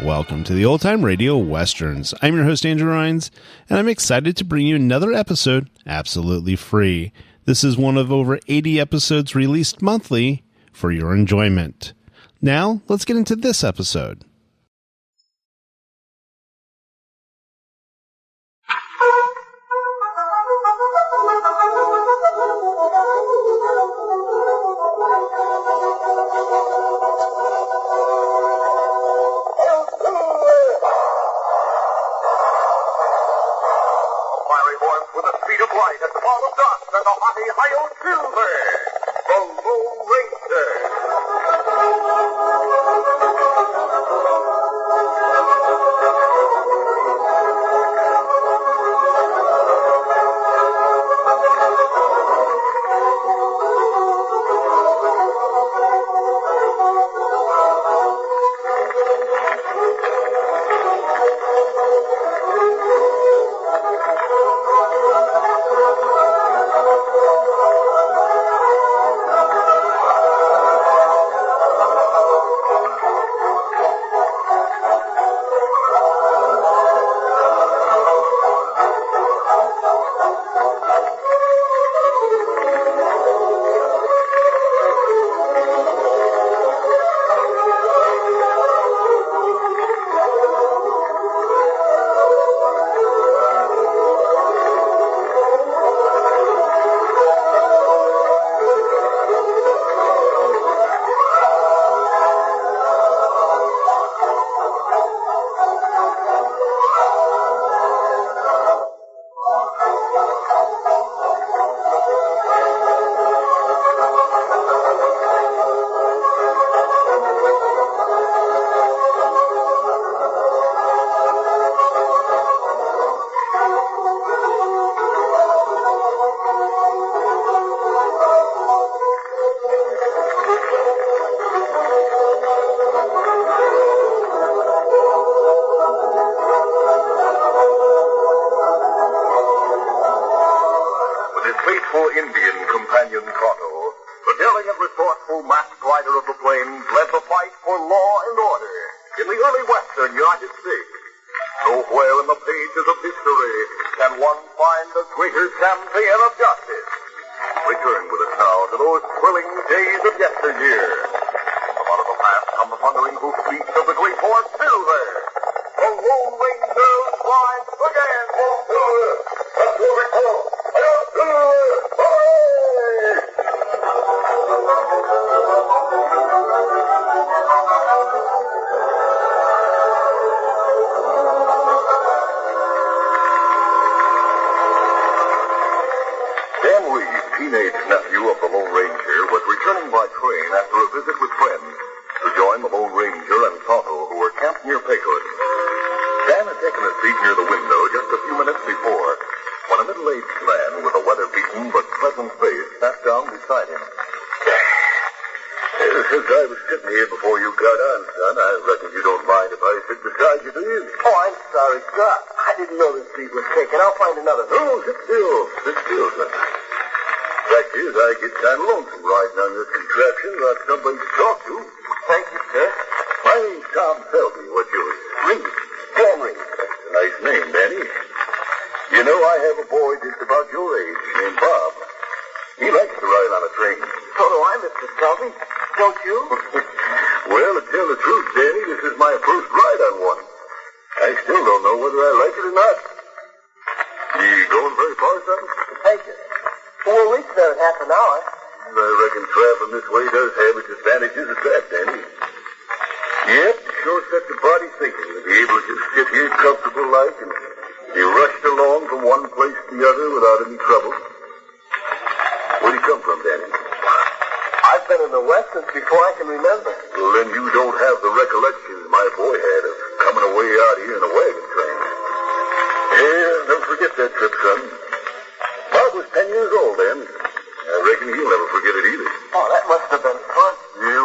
Welcome to the Old Time Radio Westerns. I'm your host, Andrew Rhynes, and I'm excited to bring you another episode absolutely free. This is one of over 80 episodes released monthly for your enjoyment. Now, let's get into this episode.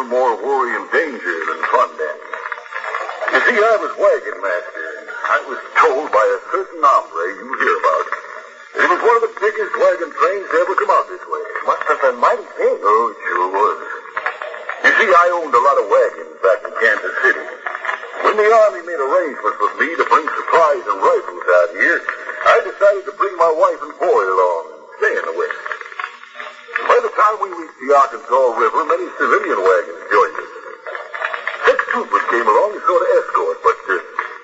More worry and danger than fun, Danny. You see, I was wagon master, and I was told by a certain hombre you hear about. It was one of the biggest wagon trains to ever come out this way. Must have been mighty big. Oh, it sure was. You see, I owned a lot of wagons back in Kansas City. When the Army made arrangements with me to bring supplies and rifles out here, I decided to bring my wife and boy along and stay in the West. By the time we reached the Arkansas River, many civilian wagons joined us. 6 troopers came along to sort of escort, but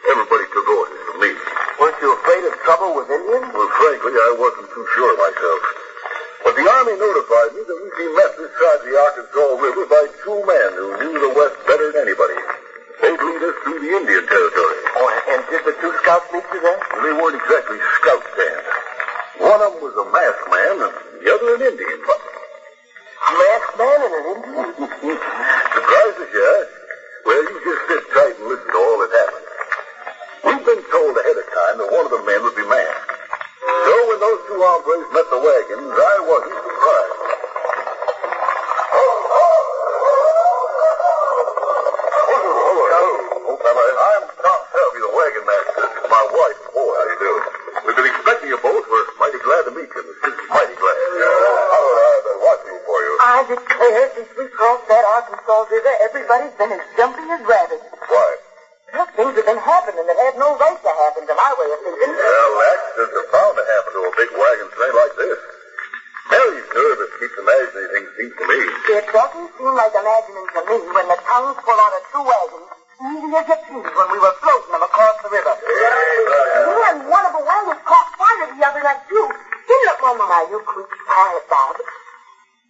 everybody took orders from me. Weren't you afraid of trouble with Indians? Well, frankly, I wasn't too sure myself. But the Army notified me that we'd be met this side of the Arkansas River by 2 men who knew the West better than anybody. They'd lead us through the Indian Territory. Oh, and did the 2 scouts meet you there? Well, they weren't exactly scouts, Dan. One of them was a masked man, and the other an Indian. A masked man and an Indian? Surprised as you are? Well, you just sit tight and listen to all that happened. We'd been told ahead of time that one of the men would be masked. So when those 2 hombres met the wagons, I wasn't surprised. I'm Tom Selby, the wagon master. This is my wife and boy. How do you do? We've been expecting you both. We're mighty glad to meet you. Mighty glad. I've been watching for you. I declare, since we crossed that Arkansas River, everybody's been as jumpy as rabbits. Why? Well, things have been happening that had no right to happen, to my way of thinking. Well, accidents are bound to happen to a big wagon train like this. Mary's nervous keeps imagining things, seems to me. It doesn't seem like imagining to me when the tongues pull out of 2 wagons, easy as you please, when we were floating them across the river. Yeah, and one of the wagons caught fire the other night, too. Didn't it, Mama? Now, you keep quiet, Bob.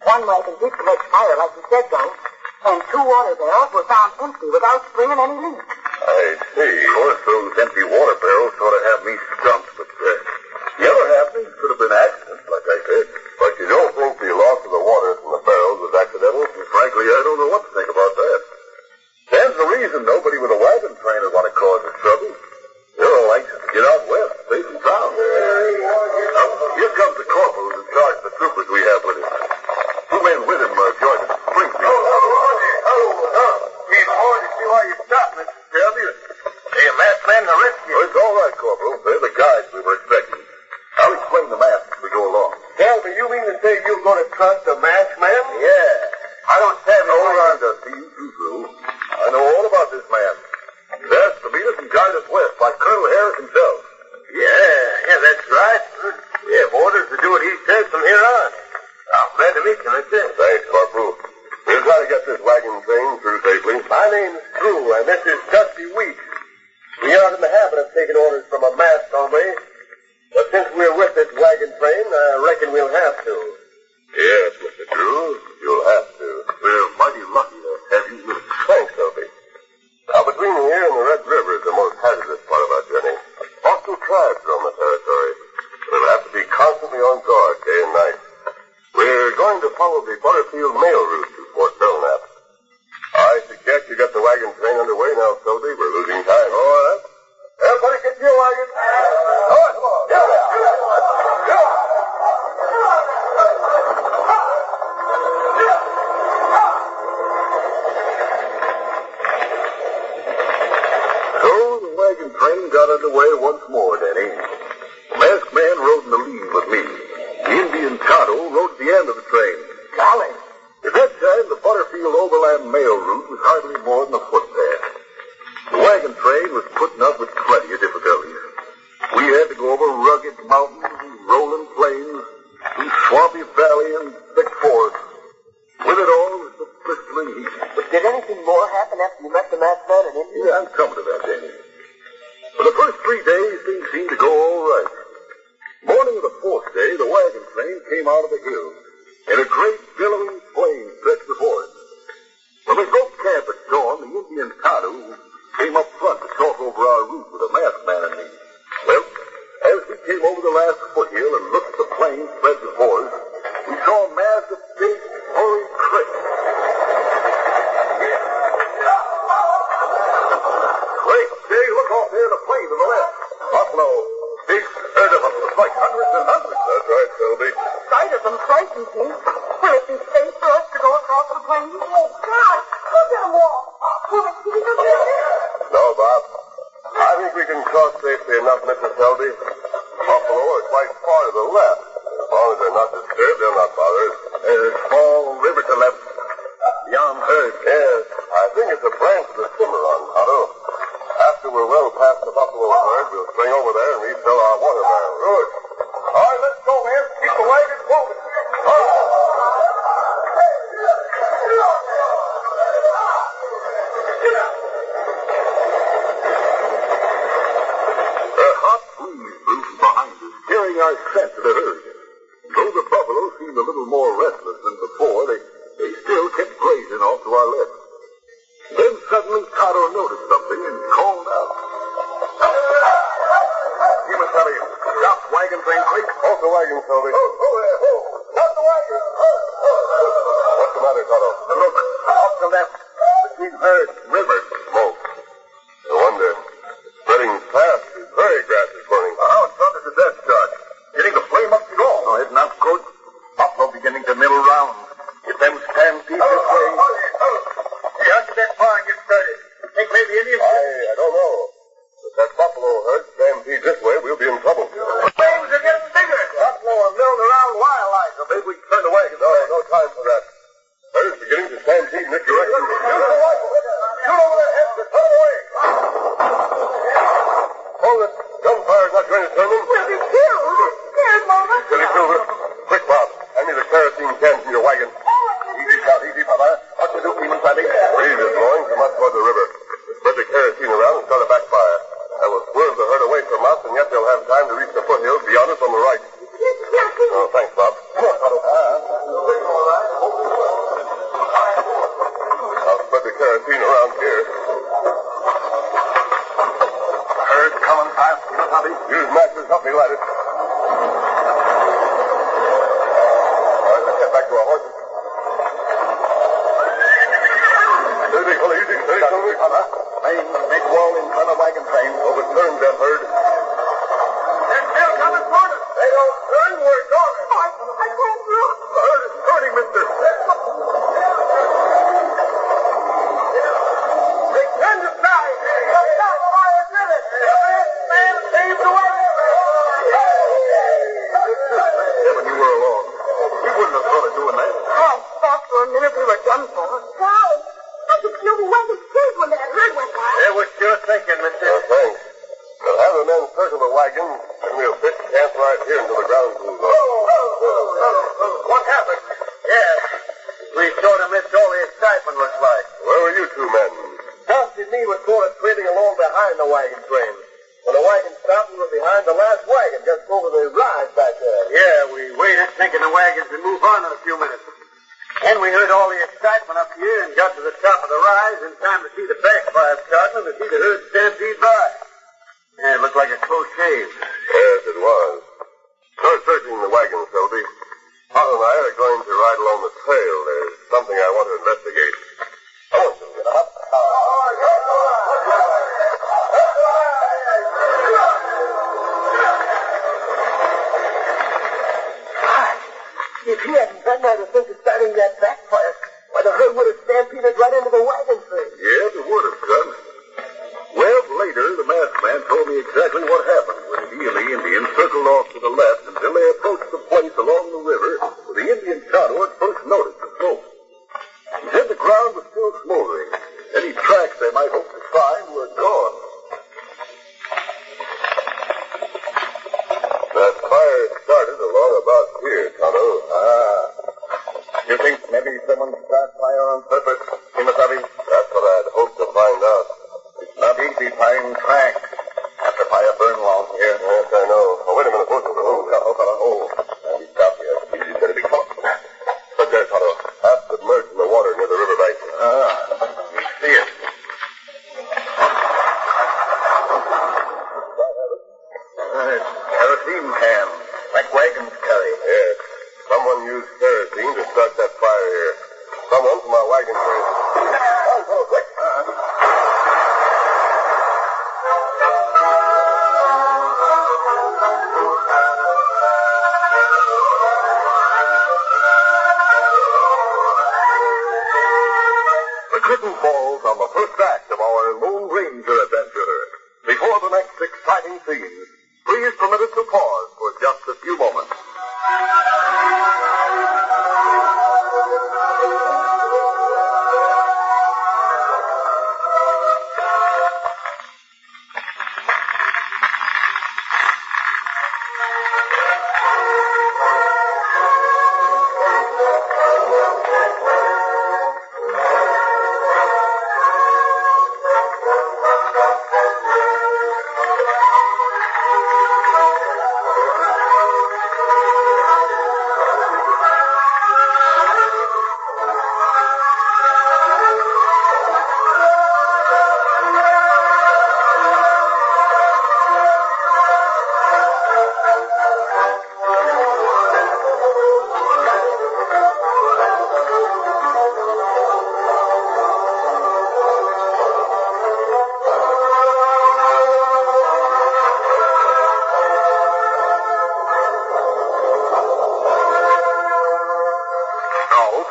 One wagon did catch fire, like you said, though, and 2 water barrels were found empty without springing any leak. I see. Of course, those empty water barrels sort of have me stumped, but the other happenings could have been accidents, like I said. But you don't think the loss of the water from the barrels was accidental? And frankly, I don't know what to think about that. Stands to reason nobody with a wagon train would want to cause us trouble. They're all anxious to get out west, safe and sound. Now, here comes the corporal who's in charge of the troopers we have with us. 2 men with him joined us at Springfield. He's hard to see why you stopped, Mr. Selby. Hey, a masked man in the rescue. Oh, it's all right, Corporal. They're the guys we were expecting. I'll explain the mask as we go along. Selby, you mean to say you're going to trust a masked man? Yeah. I don't have any. Hold on, Dusty. You two through. I know all about this man. He's asked to meet us and guide us west by Colonel Harris himself. Yeah, that's right. We have orders to do what he says from here on. I'm glad to meet you, that's it. Thanks, Corporal. We'll try to get this wagon train through safely. My name's Drew, and this is Dusty Weeks. We aren't in the habit of taking orders from a masked hombre, but since we're with this wagon train, I reckon we'll have to. Yes, Mr. Drew, you'll have to. We're mighty lucky to have you with us. Thanks, Sophie. Now, between here and the Red River is the most hazardous part of our journey. Hostile tribes roam the territory. We'll have to be constantly on guard day and night. We're going to follow the Butterfield mail route to Fort Belknap. I suggest you get the wagon train underway now, Selby. We're losing time. All right. Everybody get to your wagon. Come on. So the wagon train got underway once more, Danny. The masked man rode in the lead with me. The Indian Tonto rode at the end of the train. Golly. At that time, the Butterfield Overland Mail Route was hardly more than a footpath. The wagon train was putting up with plenty of difficulties. We had to go over rugged mountains and rolling plains, through swampy valley and thick forests. With it all was the blistering heat. But did anything more happen after you met the masked man in India? Yeah, I'm coming to that, Danny. For the first 3 days, things seemed to go all right. Morning of the 4th day, the wagon train came out of the hills, and a great billowing flame stretched before us. When we broke camp at dawn, the Indian Tonto came up front to talk over our route with a masked man and me. Well, as we came over the last foothill and looked at the plain spread before us, we saw a mass of big, furry crickets. Great day, look off there in the plain to the left. Buffalo. Big herd of them. Like hundreds and hundreds. That's right, Selby. Sight of them frightens me. Will it be safe for us to go across the plains? Oh, God! Look at them all! Will it be the No, Bob. I've think we can cross safely enough, Mr. Selby. Buffalo are quite far to the left. As long as they're not disturbed, they'll not bother us. There's a small river to left. Beyond herd. Yes, I think it's a branch of the Cimarron, Tonto. After we're well past the buffalo herd, we'll swing over there and refill our water barrel. Good. All right, let's go, man. Keep the wagons moving. All right. A hot breeze blew behind us, carrying our scent to the herd. Though the buffalo seemed a little more restless than before, they still kept grazing off to our left. Then suddenly Tonto noticed something and called out. You must have a stop wagon train quick. Hold the wagon, Selby. Stop the wagon. What's the matter, Tonto? Look, off to the left, between herd and river. Smoke. No wonder. Spreading fast. The prairie grass is burning. How in front did that start? Getting the flame up to go. No, it's not good. Buffalo beginning to middle round. If them stampede this way. How did that barn get started? Think maybe Indians? I don't know. If that buffalo herd stampede this way, we'll be in trouble. The flames are getting bigger. Buffalo are milling around wildlife, so maybe we can turn the wagon. No time for that. Herd's beginning to stampede in this direction. Use the rifle. Shoot over their heads and turn away. Hold it. Gunfire's not going to turn them. We'll be killed. Scared, Mama. Billy Silver. Quick, Bob. Hand me the kerosene can from your wagon. Easy, Todd. Easy, Papa. What you do, Beemer, Sandy? Breeze is blowing from up toward the river. Spread the kerosene around and start a backfire. I will swerve the herd away from us, and yet they'll have time to reach the foothills beyond us on the right. Oh, thanks, Bob. Come on, Tonto. I'll spread the kerosene around here. Herd coming fast, Tommy. Use matches. Help me light it. All right, let's get back to our horses. Steady, Billy. Easy. Steady, Silver. Make wall in front of wagon train. Overturn them, herd. They're still coming toward us. They don't turn. We're gone. I can't do it. The herd is turning, mister. They turn to side. They'll stop the wire driven. Man saves the wagon. When you were alone, we wouldn't have thought of doing that. I thought for a minute we were done for. Golly, I could feel the wagon shake when that herd went by. They were sure thinking, mister. Thanks. We'll have the men circle the wagon, and we'll pitch camp right here until the ground cools off. What happened? Yes. We sort of missed all the excitement, looks like. Where were you two men? Todd and me were sort of trailing along behind the wagon train. When the wagon stopped, we were behind the last wagon, just over the rise back there. Yeah, we waited thinking the wagons would move on in a few minutes. Then we heard all the excitement up here and got to the top of the rise in time to see the backfire starting and to see the herd stampede by. Yeah, it looked like a close shave. Yes, it was. Start searching the wagon, Selby. Todd and I are going to ride along the trail. There's something I want to investigate. I want you to get up. If he hadn't done that to think of starting that backfire, why the herd would have stampeded right into the wagon train. Yes, it would have, son. Well, later, the masked man told me exactly what happened when he and the Indians circled off to the left until they approached the place along the river where the Indian Tonto had first noticed the smoke. He said the ground was still smoldering. Any tracks they might hope to find were gone. That fire started along about here, Tonto. You think maybe someone started fire on purpose, Kimasabi? That's what I'd hoped to find out. It's not easy finding tracks after fire burn along here. Yes, I know. Oh, wait a minute. Let me stop here. Easy, steady, be caught. Look there, Tonto. Half submerged in the water near the riverbank. You see it. Kerosene can, like wagons carry. Yes. Someone used kerosene to start that fire here. Someone from our wagon train. Oh, quick. The curtain falls on the first act of our Lone Ranger adventure. Before the scenes, please permit us to pause for just a few moments.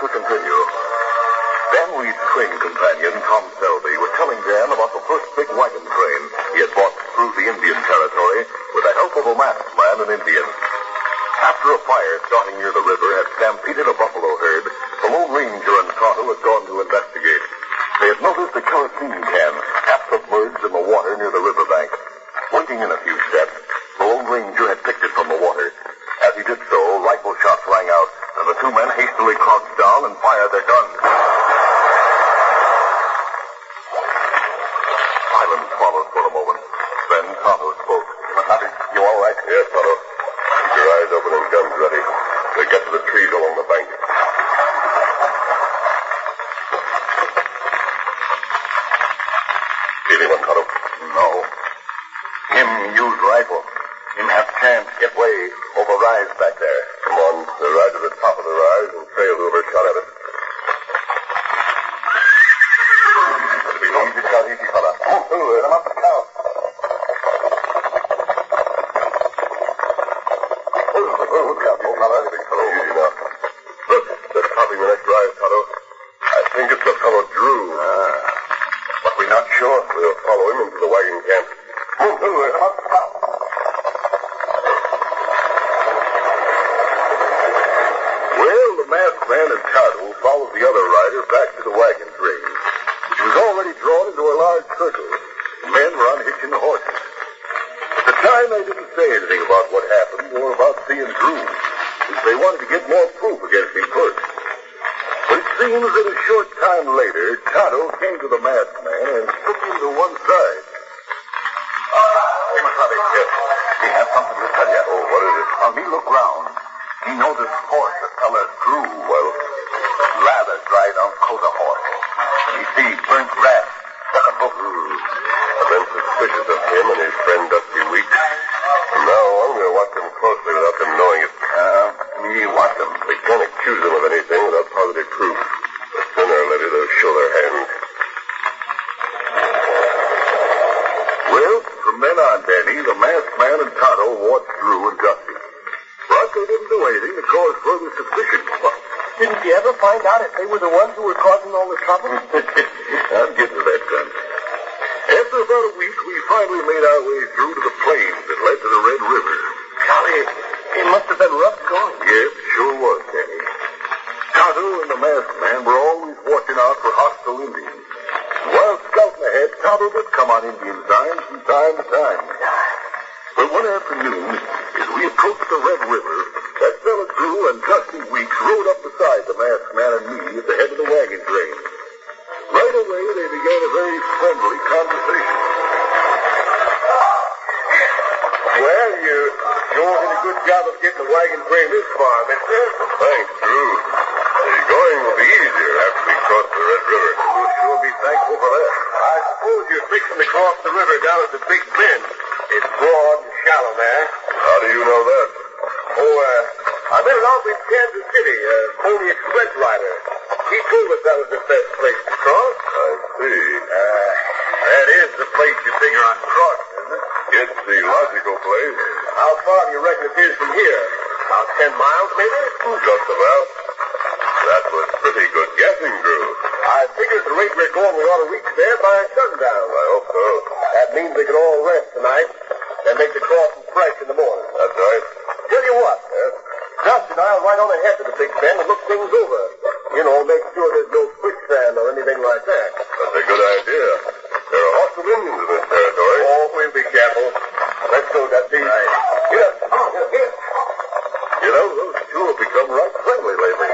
To continue. Stanley's train companion, Tom Selby, was telling Dan about the first big wagon train he had bought through the Indian Territory with the help of a masked man and Indians. After a fire starting near the river had stampeded a buffalo herd, the Lone Ranger and Tonto had gone to investigate. They had noticed a kerosene can half submerged in the water near the riverbank. Wading in a few steps, the Lone Ranger had picked it from the water. As he did so, rifle shots rang out, and the two men hastily crouched down and fired their guns. Silence followed for a moment. Then Tonto spoke. You all right? Yes, Tonto. Keep your eyes open and guns ready. We'll get to the trees along the bank. See anyone, Tonto? No. Him use rifle. Him have chance get way over rise back there. Come on, we'll ride to the top of the rise and trail whoever shot at it. It'll be easy shot, easy fella. Move through it. I'm up the count. Look out, old fella. Big fellow, easy now. Look, they're topping the next rise, Tonto. I think it's the fellow Drew. But we're not sure. We'll follow him into the wagon camp. Move through it. I'm up the count. Man and Tonto followed the other rider back to the wagon train, which was already drawn into a large circle. Men were unhitching the horses. At the time, they didn't say anything about what happened or about seeing Drew, since they wanted to get more proof against him first. But it seems that a short time later, Tonto came to the masked man and took him to one side. Yes, we have something to tell you. Oh, what is it? When we look round, he noticed horse that feller Drew, well, lather dried on coat of horse. And he see burnt grass, stuck a book. I've been suspicious of him and his friend Dusty Weeks. From now on, we'll watch them closely without them knowing it. We watch them. We can't accuse them of anything without positive proof. The sooner or later, they'll show their hand. Well, from then on, Danny, the masked man and Tonto watched Drew and Dusty. But they didn't do anything to cause further suspicion. Didn't you ever find out if they were the ones who were causing all the trouble? I'm getting to that, son. After about a week, we finally made our way through to the plains that led to the Red River. Golly, it must have been rough going. Yes, it sure was, Danny. Tonto and the masked man were always watching out for hostile Indians. While scouting ahead, Tonto would come on Indian signs from time to time. But one afternoon, as we approached the Red River, that fella Drew and Dusty Weeks rode up beside the masked man and me at the head of the wagon train. Right away, they began a very friendly conversation. Well, you're doing a good job of getting the wagon train this far, mister. Thanks, Drew. The going will be easier after we cross the Red River. We'll sure be thankful for that. I suppose you're fixing to cross the river down at the Big Bend. It's broad and shallow there. How do you know that? I met an outfit in Kansas City, a Pony Express rider. He told us that was the best place to cross. I see. That is the place you figure on crossing, isn't it? It's the logical place. How far do you reckon it is from here? About 10 miles, maybe? Just about. That was pretty good guessing, Drew. I figure at the rate we're going, we ought to reach there by sundown. I hope so. That means they can all rest tonight. and make the crossing fresh in the morning. That's right. Tell you what, Yes? Josh and I'll ride on ahead to the Big Bend and look things over. You know, make sure there's no quicksand or anything like that. That's a good idea. There are hostile Indians in this territory. Oh, we'll be careful. Let's go, Dusty. Right. Here, come on, here. You know, those two have become right friendly lately.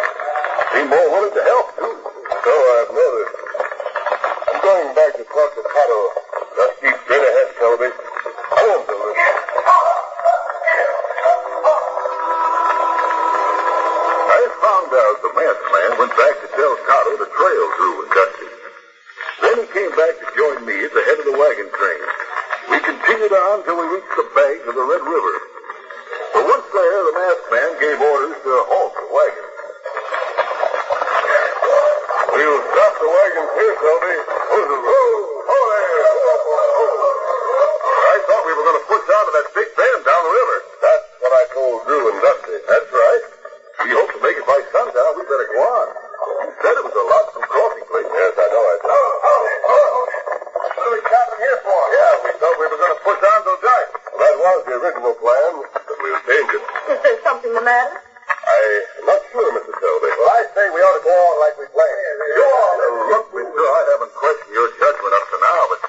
Seem more willing to help, too. So I've noticed. I'm going back to talk to Tonto. Just keep straight ahead, Selby. I want to listen. I found out the masked man went back to tell Tonto the trail's through and dusty. Then he came back to join me at the head of the wagon train. We continued on till we reached the bank of the Red River. But once there, the masked man gave orders to halt the wagon. We'll stop the wagons here, Selby. I thought we were going to push on to that big bend down the river. That's what I told Drew and Dusty. That's right. We hope to make it by sundown. We better go on. You said it was a lot from crossing place. Yes, I know. What are we stopping here for? Yeah, we thought we were going to push on till dark. Well, that was the original plan, but we'll change it. Is there something the matter? I'm not sure, Mr. Selby. Well, I say we ought to go on like we planned. Go on. Look, mister, I haven't questioned your judgment up to now, but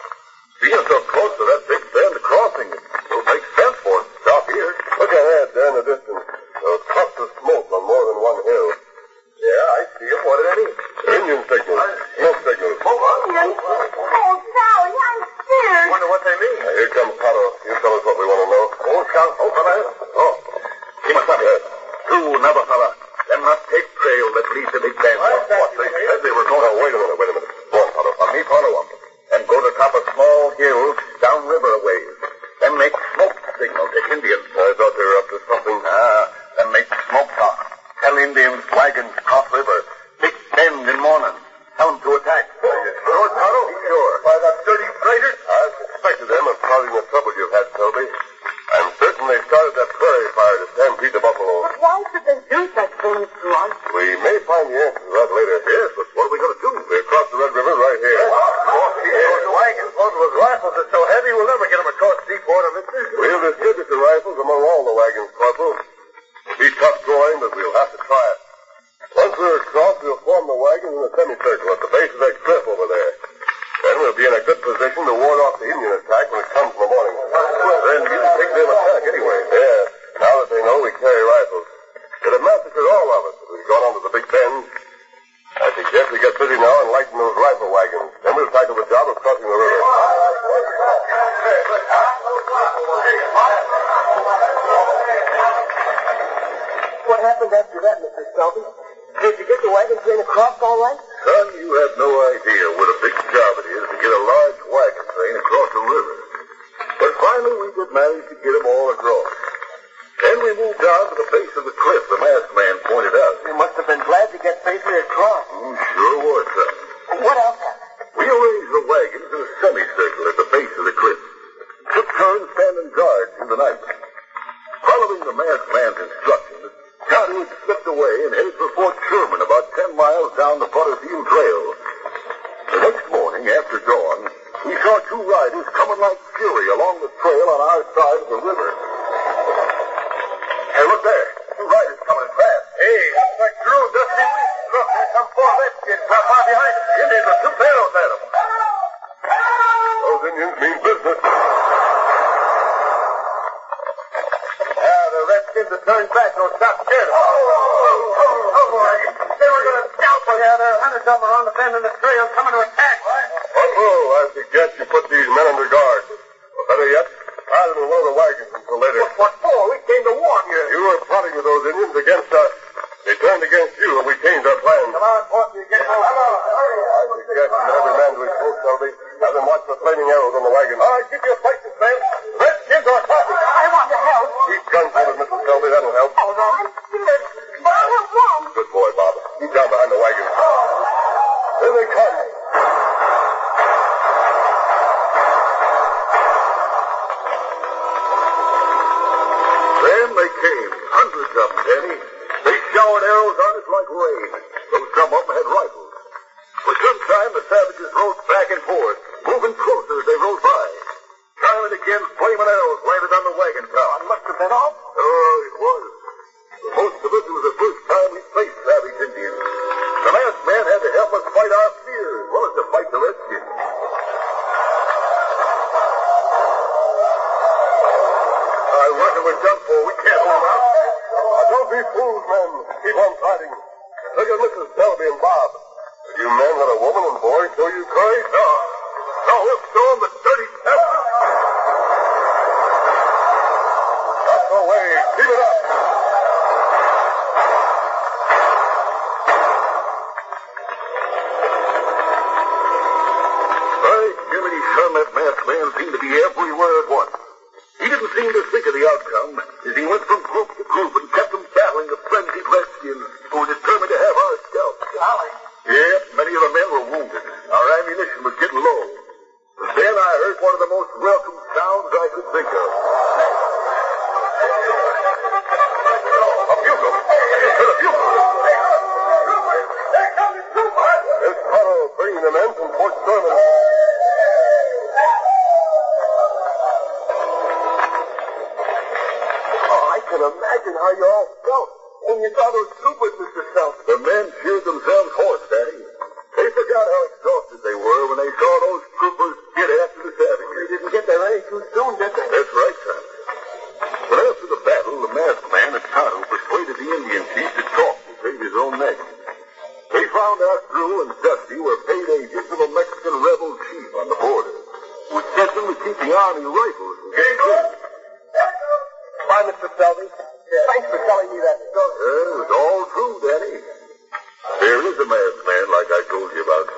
being so close to that big bend crossing, it will make sense for us to stop here. Look ahead, there in the distance. Those puffs of smoke on more than one hill. Yeah, I see them. What do they mean? Indian signals. Smoke signals. Indians? Oh, Sally, I'm scared. Wonder what they mean. Now, here comes Tonto. He'll tell us what we want to know. Oh, Scout, open it. Oh. Yes. Two Navajo. Them not take trail that leads to Big Bend. What, they said they were going to... Wait a minute. Go on, Tonto. Me follow them. And go to top of small hill down river a ways. Then make smoke signal to Indians. I thought they were up to something. Then make smoke talk. Tell Indians wagons cross river. Big Bend in morning. Tell them to attack. Sure, Tonto? Sure. By the dirty traitors? I suspected them of causing the trouble you've had, Selby. I'm certain they started that prairie fire to stampede the buffalo. But why should they do such things to us? We may find the answer to that later. Yes, but what are we going to do? They cross the Red River right here. Those wagons loaded with rifles are so heavy we'll never get them across deep water, mister. We'll distribute the rifles among all the wagons, Corporal. It'll be tough going, but we'll have to try it. Once we're across, we'll form the wagons in a semicircle at the base of that cliff over there. Then we'll be in a good position to ward off the Indian attack when it comes in the morning. Then you can take them attack anyway. Yes. Now that they know we carry rifles. They'd have massacred all of us if we'd gone on to the Big Bend. I suggest we get busy now and lighten those rifle wagons. Then we'll tackle the job of crossing the river. What happened after that, Mr. Selby? Did you get the wagon train across all right? Son, you have no idea what a big job it is to get a large wagon train across the river. But finally we did manage to get them all across. Then we moved down to the base of the cliff the masked man pointed out. You must have been glad to get safely across. Sure was, son. What else happened? We arranged the wagons in a semicircle at the base of the cliff. Took turns standing guard through the night. Following the masked man's instructions, Todd had slipped away and headed for Fort Sherman about 10 miles down the Butterfield Trail. The next morning, after dawn, we saw two riders coming like fury along the trail on our side of the river. Hey, look there. Two riders coming fast. Hey, that's like Drew, Dusty. Look, there come four Redskins not far behind us. The Indians with two barrels at them. Those Indians mean business. The Redskins have turned back. Don't stop scared. Oh, boy. They were going to scalp us. Yeah, there are hundreds of them around the bend in the trail coming to attack. I suggest you put these men under guard. Or better yet, hide them in one of the wagons until later. What for? We came to warn you. You were plotting with those Indians against us. They turned against you, and we changed our plans. Come on, Porky, get moving. I suggest you let every man to his post, Selby. Have them watch the flaming arrows on the wagon. All right, keep your places, man. Redskins are attacking. I want to help. Keep guns loaded, Mr. Selby. That'll help. All right, I'm scared. But I don't want. Good boy, Bob. Keep down behind the wagon. Here they come. Then they came. Hundreds of them, Danny. They showered arrows on us like rain. Though some of them had rifles. For some time, the savages rode back and forth, moving closer as they rode by. Finally, and again, flaming arrows landed on the wagon top. It must have been all. Oh, it was. For most of us, it was the first time we faced savage Indians. The masked man had to help us fight our fear as well as to fight the redskins. I reckon we're done for. We can't hold out. Don't be fools, men. Keep on fighting. Take a look at Selby and Bob. You men let a woman and boy show you courage? No. No, we'll show them the dirty peasants. That's the way. Keep it up. By Jiminy, son, that masked man seemed to be everywhere at once. He didn't seem to think of the outcome as he went from group to group and kept them battling the frenzied redskins who were determined to have our scalps. Golly. Yes, many of the men were wounded. Our ammunition was getting low. But then I heard one of the most welcome sounds I could think of. A bugle. A bugle. There comes the troopers. There's Tonto bringing the men from Fort Sherman. I can imagine how you all felt when you saw those troopers, Mr. Self. The men cheered themselves hoarse, Daddy. They forgot how exhausted they were when they saw those troopers get after the savages. They didn't get there any too soon, did they? That's right, son. But after the battle, the masked man and Tonto persuaded the Indian chief to talk to save his own neck. They found out Drew and Dusty were paid agents of a Mexican rebel chief on the border, who had sent them to keep the army rifles from getting killed. Bye, Mr. Selby. Thanks for telling me that story. It was all true, Danny. There is a masked man like I told you about.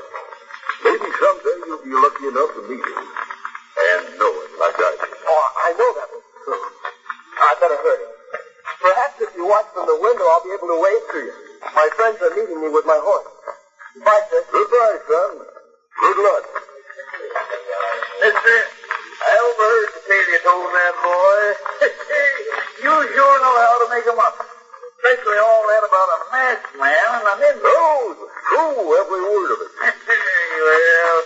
Maybe someday you'll be lucky enough to meet him and know him like I did. Oh, I know that one. I better hurry. Perhaps if you watch from the window, I'll be able to wave to you. My friends are meeting me with my horse. Goodbye, sir. Goodbye, son. Good luck. Mister, I overheard the tale you told that boy. You sure know how to make 'em up. Especially all that about a masked man and an Indian. No, true, every word of it. Well,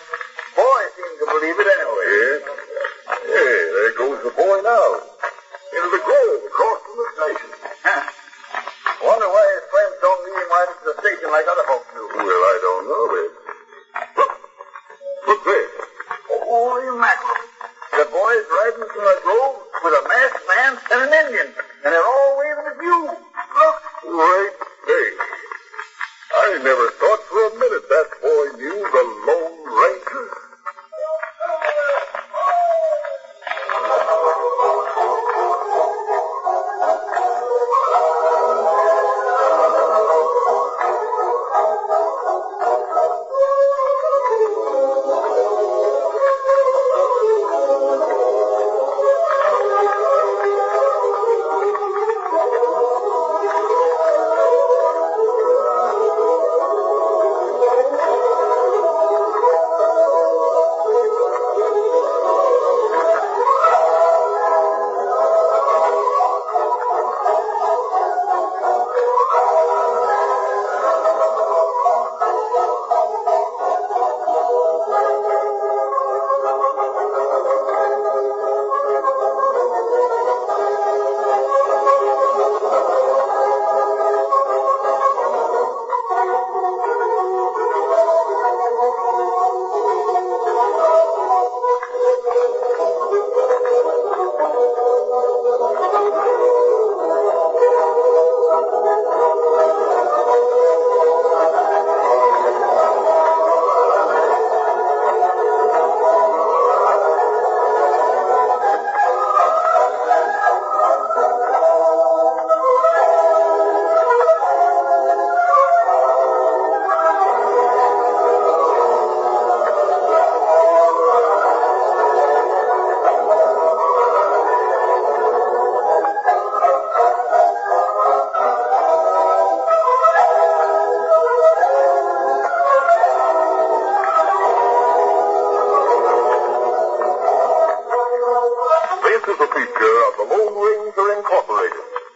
boy seems to believe it anyway. Yeah. Hey, there goes the boy now. Into the grove across from the station. Wonder why his friends don't lead him right to the station like other folks do. Well, I don't know, but... Look there. Holy mackerel. The boy's riding from the grove with a masked man and an Indian. And they're all waving at you. Look. Great day. I never thought for a minute that boy knew the Lone Ranger.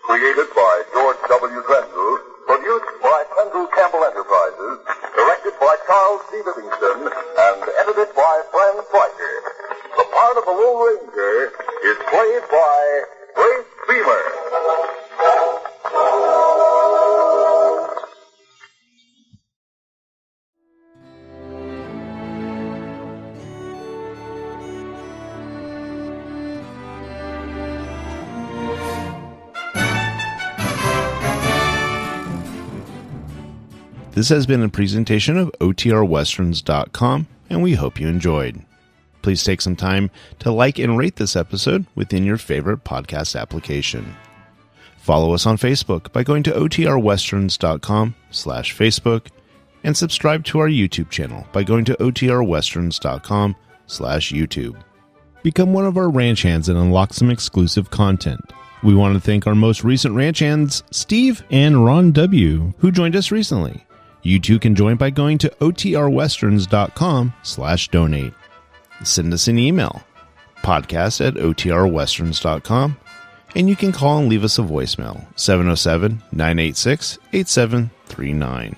Created by George W. Trendle, produced by Trendle Campbell Enterprises, directed by Charles C. Livingston, and edited by Fran Striker. The part of the Lone Ranger is played by great Beemer. This has been a presentation of OTRWesterns.com, and we hope you enjoyed. Please take some time to like and rate this episode within your favorite podcast application. Follow us on Facebook by going to OTRWesterns.com/Facebook, and subscribe to our YouTube channel by going to OTRWesterns.com/YouTube. Become one of our ranch hands and unlock some exclusive content. We want to thank our most recent ranch hands, Steve and Ron W., who joined us recently. You too can join by going to OTRWesterns.com/donate. Send us an email, podcast@OTRWesterns.com, and you can call and leave us a voicemail, 707-986-8739.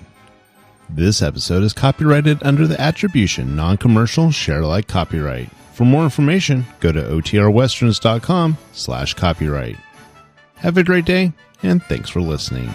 This episode is copyrighted under the attribution non-commercial share-alike copyright. For more information, go to OTRWesterns.com/copyright. Have a great day, and thanks for listening.